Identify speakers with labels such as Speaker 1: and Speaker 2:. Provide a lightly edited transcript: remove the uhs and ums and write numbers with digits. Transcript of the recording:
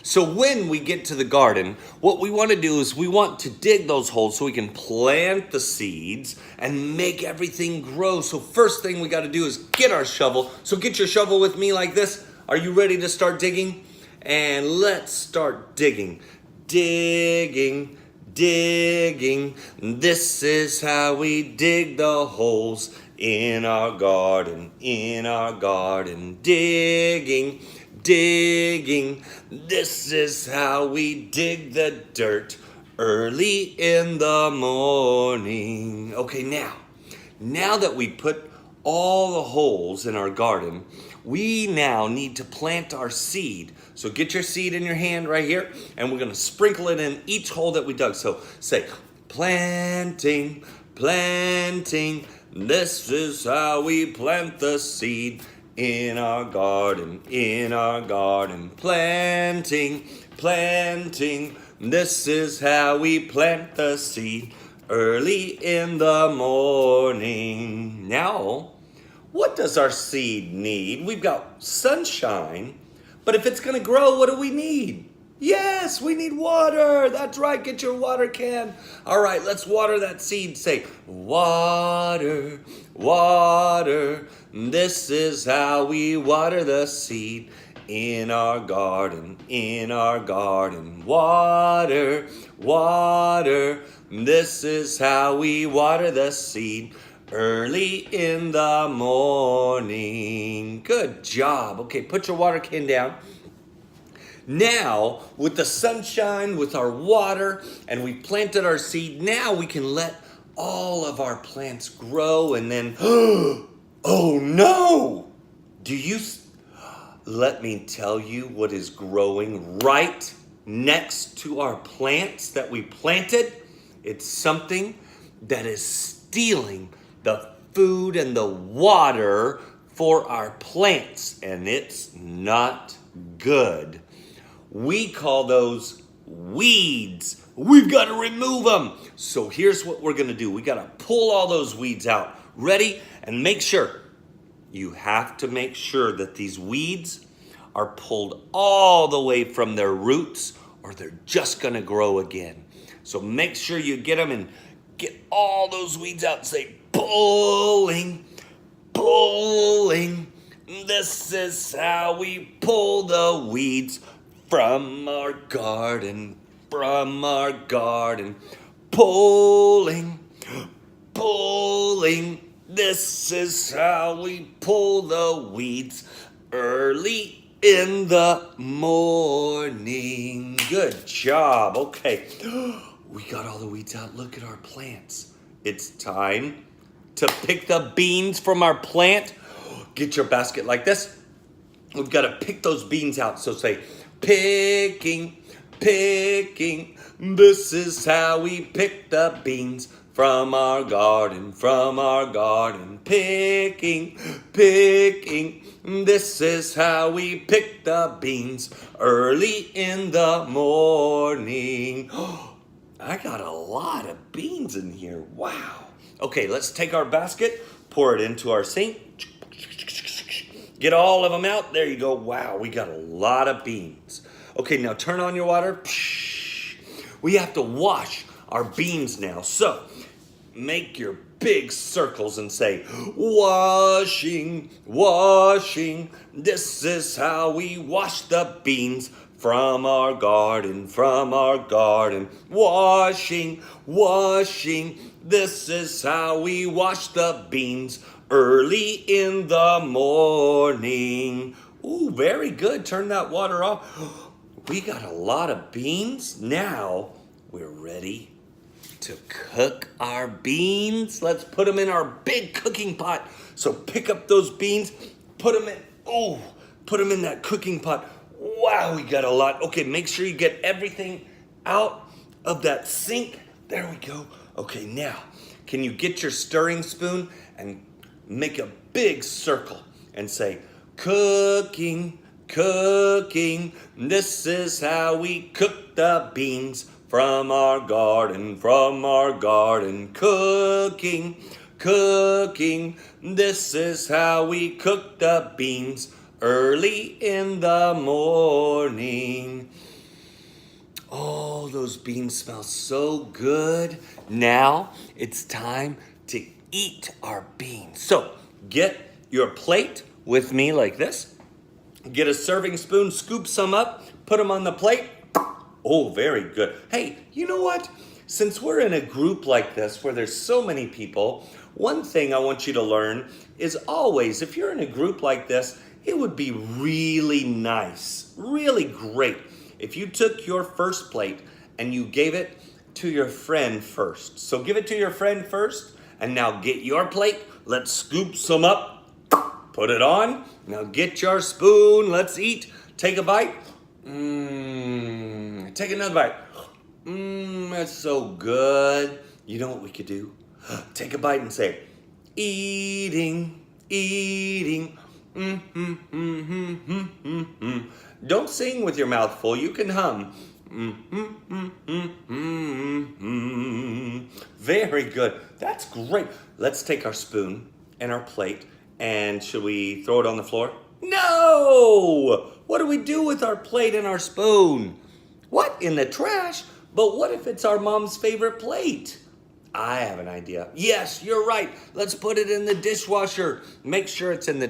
Speaker 1: So when we get to the garden, what we want to do is we want to dig those holes so we can plant the seeds and make everything grow. So first thing we got to do is get our shovel. So get your shovel with me like this. Are you ready to start digging? And let's start digging. Digging, digging. This is how we dig the holes in our garden, digging, digging. This is how we dig the dirt early in the morning. Okay, now that we put all the holes in our garden, we now need to plant our seed. So get your seed in your hand right here, and we're gonna sprinkle it in each hole that we dug. So say, planting, planting. This is how we plant the seed in our garden, planting, planting. This is how we plant the seed early in the morning. Now, what does our seed need? We've got sunshine, but if it's gonna grow, what do we need? Yes, we need water. That's right, get your water can. All right, let's water that seed. Say, water, water. This is how we water the seed in our garden, Water, water. This is how we water the seed early in the morning. Good job. Okay, put your water can down. Now, with the sunshine, with our water, and we planted our seed, now we can let all of our plants grow and then, oh no! Let me tell you what is growing right next to our plants that we planted. It's something that is stealing the food and the water for our plants, and it's not good. We call those weeds. We've got to remove them. So here's what we're going to do. We got to pull all those weeds out. Ready? And you have to make sure that these weeds are pulled all the way from their roots, or they're just going to grow again. So make sure you get them and get all those weeds out and say, pulling, pulling. This is how we pull the weeds from our garden, pulling, pulling. This is how we pull the weeds early in the morning. Good job. Okay, we got all the weeds out. Look at our plants. It's time to pick the beans from our plant. Get your basket like this. We've got to pick those beans out. So say, picking, picking. This is how we pick the beans from our garden, Picking, picking. This is how we pick the beans early in the morning. I got a lot of beans in here. Wow. Okay, let's take our basket, pour it into our sink. Get all of them out. There you go. Wow, we got a lot of beans. Okay, now turn on your water. We have to wash our beans now. So make your big circles and say, washing, washing. This is how we wash the beans from our garden, Washing, washing. This is how we wash the beans early in the morning. Ooh, very good. Turn that water off. We got a lot of beans. Now we're ready to cook our beans. Let's put them in our big cooking pot. So pick up those beans, put them in that cooking pot. Wow, we got a lot. Okay, make sure you get everything out of that sink. There we go. Okay, now, can you get your stirring spoon and make a big circle and say, cooking, cooking. This is how we cook the beans from our garden, Cooking, cooking. This is how we cook the beans early in the morning. Oh, those beans smell so good. Now it's time to eat our beans. So get your plate with me like this. Get a serving spoon, scoop some up, put them on the plate. Oh, very good. Hey, you know what? Since we're in a group like this where there's so many people, one thing I want you to learn is always, if you're in a group like this, it would be really nice, really great if you took your first plate and you gave it to your friend first. So give it to your friend first, and now get your plate. Let's scoop some up, put it on. Now get your spoon, let's eat. Take a bite. Take another bite. That's so good. You know what we could do? Take a bite and say, eating, eating. Don't sing with your mouth full. You can hum. Very good. That's great. Let's take our spoon and our plate, and should we throw it on the floor? No! What do we do with our plate and our spoon? What? In the trash? But what if it's our mom's favorite plate? I have an idea. Yes, you're right. Let's put it in the dishwasher. Make sure it's in the